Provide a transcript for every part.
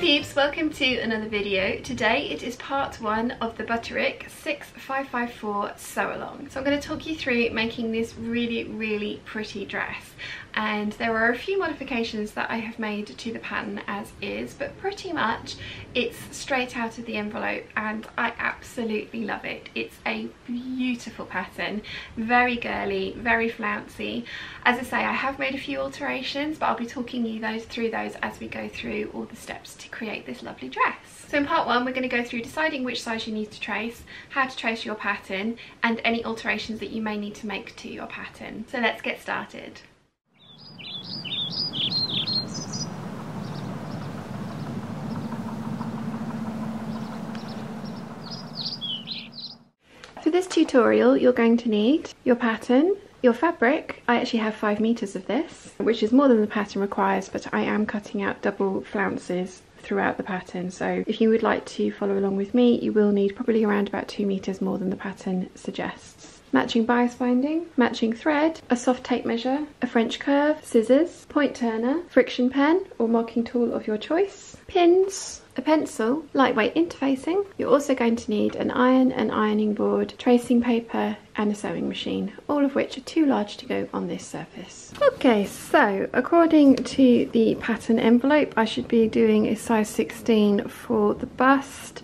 peeps, welcome to another video. Today it is part one of the Butterick 6554 sew along. So I'm going to talk you through making this really pretty dress, and there are a few modifications that I have made to the pattern as is, but pretty much it's straight out of the envelope and I absolutely love it. It's a beautiful pattern, very girly, very flouncy. As I say, I have made a few alterations, but I'll be talking you through those as we go through all the steps to create this lovely dress. So in part one, we're going to go through deciding which size you need to trace, how to trace your pattern, and any alterations that you may need to make to your pattern. So let's get started. For this tutorial, you're going to need your pattern, your fabric. I actually have 5 meters of this, which is more than the pattern requires, but I am cutting out double flounces throughout the pattern, so if you would like to follow along with me, you will need probably around about 2 meters more than the pattern suggests. Matching bias binding, matching thread, a soft tape measure, a French curve, scissors, point turner, friction pen or marking tool of your choice, pins, a pencil, lightweight interfacing. You're also going to need an iron, an ironing board, tracing paper and a sewing machine, all of which are too large to go on this surface. Okay, so according to the pattern envelope, I should be doing a size 16 for the bust,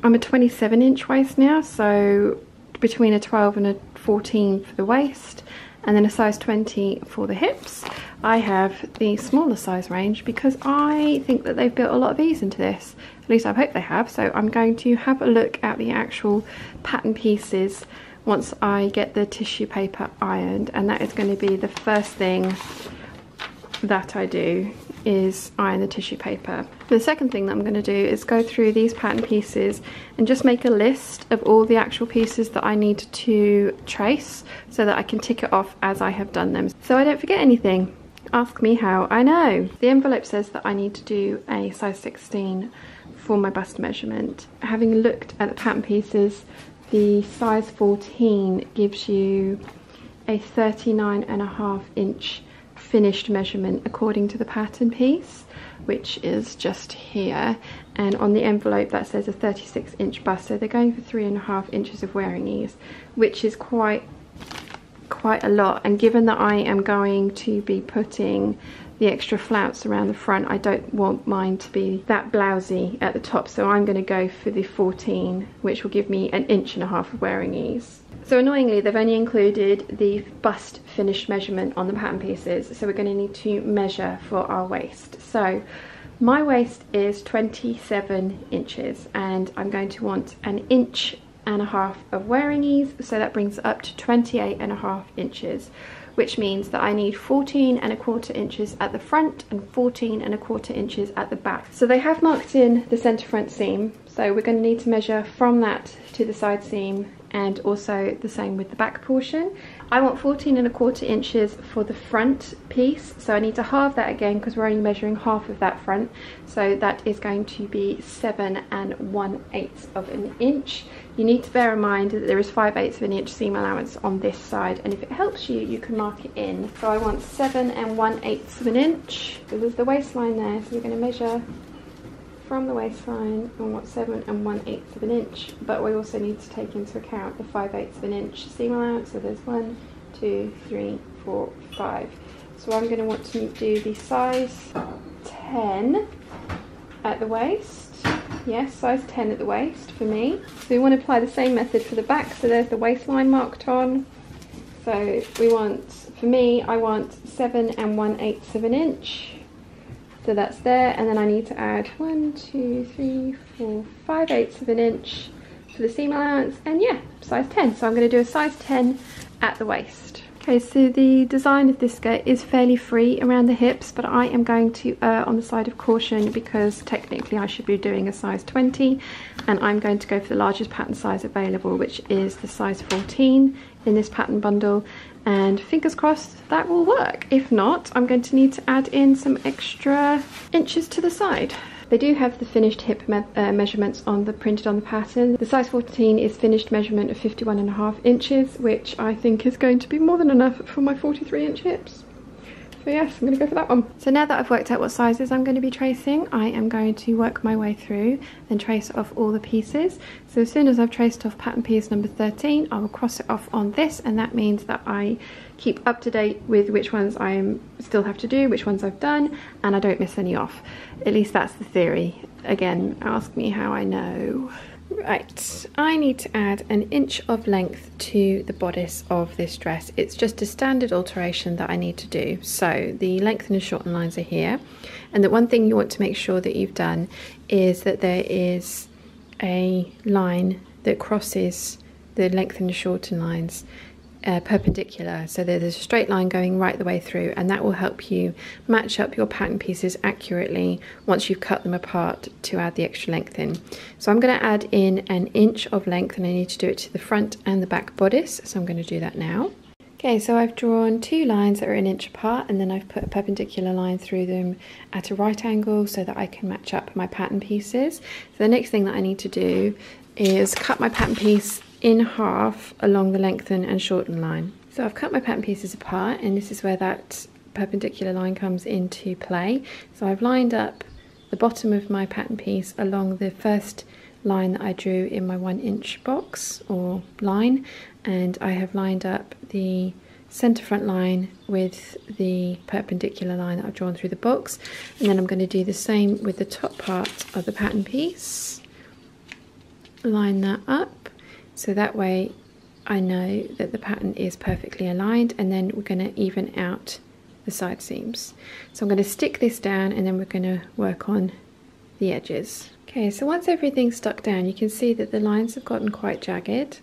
I'm a 27-inch waist now, so between a 12 and a 14 for the waist, and then a size 20 for the hips. I have the smaller size range because I think that they've built a lot of ease into this. At least I hope they have. So I'm going to have a look at the actual pattern pieces once I get the tissue paper ironed, and that is going to be the first thing that I do, is iron the tissue paper. The second thing that I'm going to do is go through these pattern pieces and just make a list of all the actual pieces that I need to trace so that I can tick it off as I have done them, so I don't forget anything. Ask me how I know. The envelope says that I need to do a size 16 for my bust measurement. Having looked at the pattern pieces, the size 14 gives you a 39.5 inch finished measurement according to the pattern piece, which is just here, and on the envelope that says a 36-inch bust, so they're going for 3.5 inches of wearing ease, which is quite a lot. And given that I am going to be putting the extra flounce around the front, I don't want mine to be that blousy at the top, so I'm going to go for the 14, which will give me 1.5 inches of wearing ease. So annoyingly, they've only included the bust finished measurement on the pattern pieces, so we're going to need to measure for our waist. So my waist is 27 inches and I'm going to want 1.5 inches of wearing ease, so that brings it up to 28.5 inches, which means that I need 14.25 inches at the front and 14.25 inches at the back. So they have marked in the centre front seam, so we're going to need to measure from that to the side seam, and also the same with the back portion. I want 14.25 inches for the front piece, so I need to halve that again because we're only measuring half of that front, so that is going to be 7 1/8 inches. You need to bear in mind that there is 5/8 inch seam allowance on this side, and if it helps you, you can mark it in. So I want 7 1/8 inches. So there's the waistline there, so we're going to measure from the waistline and want 7 1/8 inches, but we also need to take into account the 5/8 inch seam allowance. So there's 1, 2, 3, 4, 5. So I'm going to want to do the size 10 at the waist. Yes, size 10 at the waist for me. So we want to apply the same method for the back. So there's the waistline marked on. So we want, for me, I want 7 1/8 inches. So that's there, and then I need to add 1, 2, 3, 4, 5/8 inches for the seam allowance, and yeah, size 10. So I'm going to do a size 10 at the waist. Okay, so the design of this skirt is fairly free around the hips, but I am going to err on the side of caution because technically I should be doing a size 20, and I'm going to go for the largest pattern size available, which is the size 14 in this pattern bundle, and fingers crossed that will work. If not, I'm going to need to add in some extra inches to the side. They do have the finished hip measurements printed on the pattern. The size 14 is finished measurement of 51.5 inches, which I think is going to be more than enough for my 43-inch hips. So yes, I'm going to go for that one. So now that I've worked out what sizes I'm going to be tracing, I am going to work my way through and trace off all the pieces. So as soon as I've traced off pattern piece number 13, I will cross it off on this, and that means that I keep up to date with which ones I still have to do, which ones I've done, and I don't miss any off. At least that's the theory. Again, ask me how I know. Right, I need to add an inch of length to the bodice of this dress. It's just a standard alteration that I need to do. So the lengthen and shorten lines are here, and the one thing you want to make sure that you've done is that there is a line that crosses the lengthen and shorten lines perpendicular, so there's a straight line going right the way through, and that will help you match up your pattern pieces accurately once you've cut them apart to add the extra length in. So I'm going to add in an inch of length, and I need to do it to the front and the back bodice, so I'm going to do that now. Okay, so I've drawn two lines that are an inch apart, and then I've put a perpendicular line through them at a right angle so that I can match up my pattern pieces. So the next thing that I need to do is cut my pattern piece in half along the lengthen and shorten line. So I've cut my pattern pieces apart, and this is where that perpendicular line comes into play. So I've lined up the bottom of my pattern piece along the first line that I drew in my 1 inch box or line, and I have lined up the centre front line with the perpendicular line that I've drawn through the box, and then I'm going to do the same with the top part of the pattern piece. Line that up, so that way I know that the pattern is perfectly aligned, and then we're going to even out the side seams. So I'm going to stick this down, and then we're going to work on the edges. Okay, so once everything's stuck down, you can see that the lines have gotten quite jagged,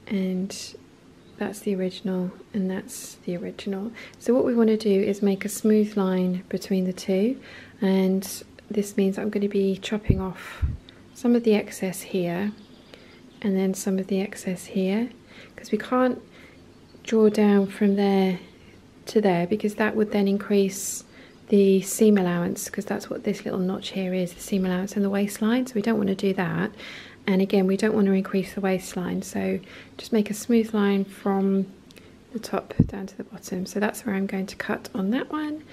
and that's the original and that's the original. So what we want to do is make a smooth line between the two, and this means I'm going to be chopping off some of the excess here and then some of the excess here, because we can't draw down from there to there, because that would then increase the seam allowance, because that's what this little notch here is, the seam allowance and the waistline, so we don't want to do that. And again, we don't want to increase the waistline, so just make a smooth line from the top down to the bottom. So that's where I'm going to cut on that one,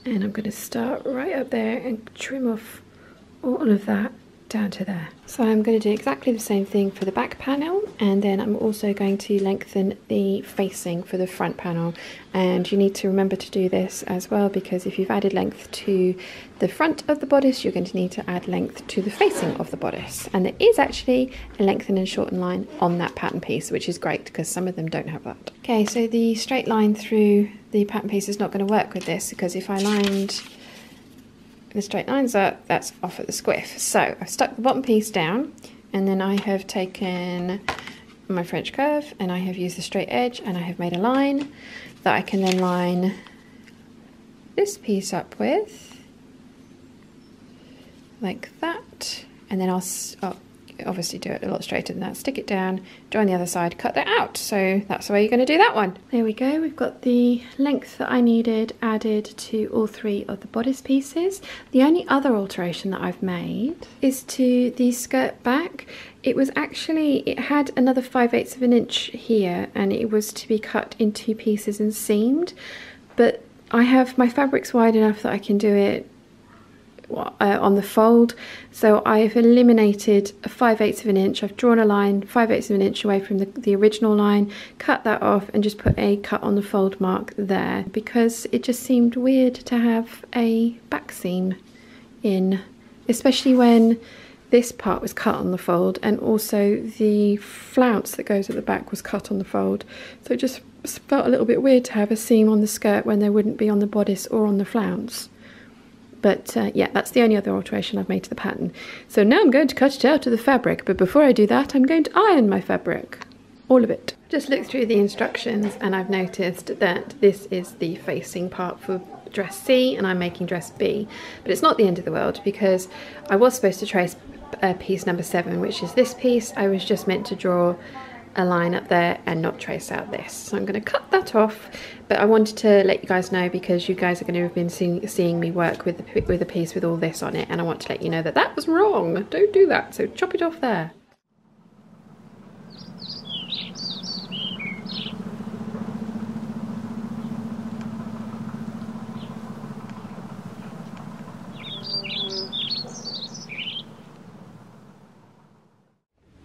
and I'm going to start right up there and trim off all of that down to there. So I'm going to do exactly the same thing for the back panel, and then I'm also going to lengthen the facing for the front panel. And you need to remember to do this as well, because if you've added length to the front of the bodice, you're going to need to add length to the facing of the bodice. And there is actually a lengthen and shorten line on that pattern piece, which is great because some of them don't have that. Okay, so the straight line through the pattern piece is not going to work with this, because if I lined the straight lines up, that's off at the squiff. So I've stuck the bottom piece down, and then I have taken my French curve and I have used the straight edge, and I have made a line that I can then line this piece up with, like that, and then I'll obviously do it a lot straighter than that, stick it down, join the other side, cut that out. So that's the way you're going to do that one. There we go, we've got the length that I needed added to all three of the bodice pieces. The only other alteration that I've made is to the skirt back. It was actually, it had another 5/8 of an inch here, and it was to be cut in 2 pieces and seamed, but I have, my fabric's wide enough that I can do it on the fold, so I've eliminated a 5/8 of an inch. I've drawn a line 5/8 of an inch away from the original line, cut that off, and just put a cut on the fold mark there, because it just seemed weird to have a back seam in, especially when this part was cut on the fold, and also the flounce that goes at the back was cut on the fold. So it just felt a little bit weird to have a seam on the skirt when there wouldn't be on the bodice or on the flounce. But yeah, that's the only other alteration I've made to the pattern. So now I'm going to cut it out of the fabric, but before I do that, I'm going to iron my fabric. All of it. Just looked through the instructions, and I've noticed that this is the facing part for dress C, and I'm making dress B. But it's not the end of the world, because I was supposed to trace piece number 7, which is this piece. I was just meant to draw a line up there and not trace out this. So I'm going to cut that off, but I wanted to let you guys know, because you guys are going to have been seeing me work with a piece with all this on it, and I want to let you know that that was wrong. Don't do that, so chop it off there.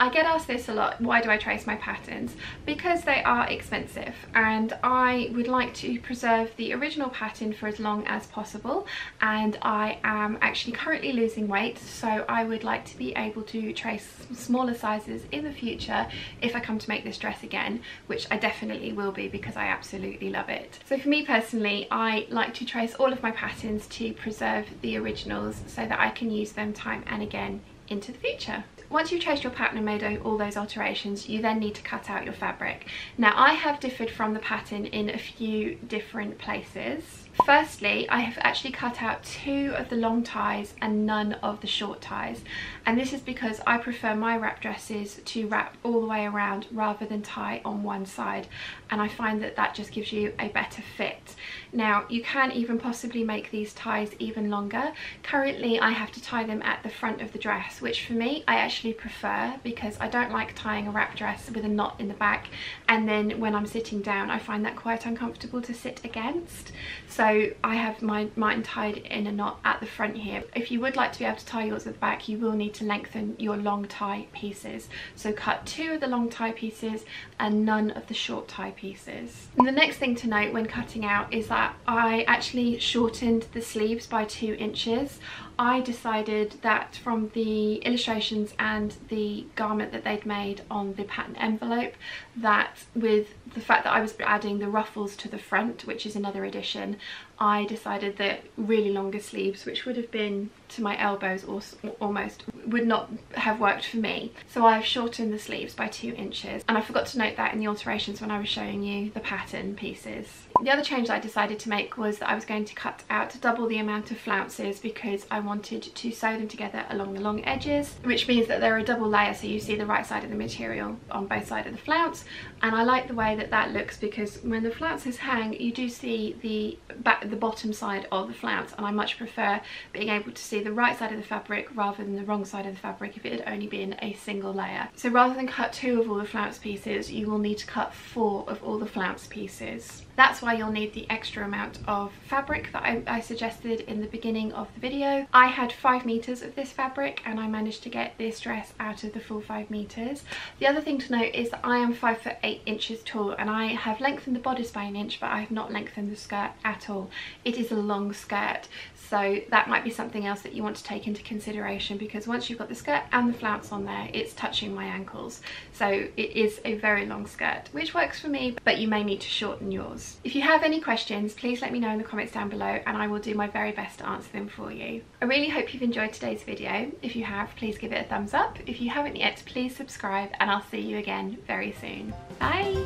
I get asked this a lot, why do I trace my patterns? Because they are expensive, and I would like to preserve the original pattern for as long as possible, and I am actually currently losing weight, so I would like to be able to trace smaller sizes in the future if I come to make this dress again, which I definitely will be because I absolutely love it. So for me personally, I like to trace all of my patterns to preserve the originals so that I can use them time and again into the future. Once you've traced your pattern and made all those alterations, you then need to cut out your fabric. Now, I have differed from the pattern in a few different places. Firstly, I have actually cut out 2 of the long ties and none of the short ties, and this is because I prefer my wrap dresses to wrap all the way around rather than tie on one side, and I find that that just gives you a better fit. Now, you can even possibly make these ties even longer. Currently, I have to tie them at the front of the dress, which for me I actually prefer because I don't like tying a wrap dress with a knot in the back, and then when I'm sitting down I find that quite uncomfortable to sit against. So I have mine tied in a knot at the front here. If you would like to be able to tie yours at the back, you will need to lengthen your long tie pieces. So cut 2 of the long tie pieces and none of the short tie pieces. And the next thing to note when cutting out is that I actually shortened the sleeves by 2 inches. I decided that from the illustrations and the garment that they'd made on the pattern envelope, that with the fact that I was adding the ruffles to the front, which is another addition, I decided that really longer sleeves, which would have been to my elbows or almost, would not have worked for me. So I've shortened the sleeves by 2 inches, and I forgot to note that in the alterations when I was showing you the pattern pieces. The other change that I decided to make was that I was going to cut out double the amount of flounces because I wanted to sew them together along the long edges, which means that they're a double layer, so you see the right side of the material on both sides of the flounce. And I like the way that that looks because when the flounces hang, you do see the bottom side of the flounce, and I much prefer being able to see the right side of the fabric rather than the wrong side of the fabric if it had only been a single layer. So rather than cut 2 of all the flounce pieces, you will need to cut 4 of all the flounce pieces. That's why you'll need the extra amount of fabric that I suggested in the beginning of the video. I had 5 meters of this fabric and I managed to get this dress out of the full 5 meters. The other thing to note is that I am 5'8" tall, and I have lengthened the bodice by 1 inch, but I have not lengthened the skirt at all. It is a long skirt, so that might be something else that you want to take into consideration, because once you've got the skirt and the flounce on there, it's touching my ankles. So it is a very long skirt, which works for me, but you may need to shorten yours. If you have any questions, please let me know in the comments down below and I will do my very best to answer them for you. I really hope you've enjoyed today's video. If you have, please give it a thumbs up. If you haven't yet, please subscribe, and I'll see you again very soon. Bye!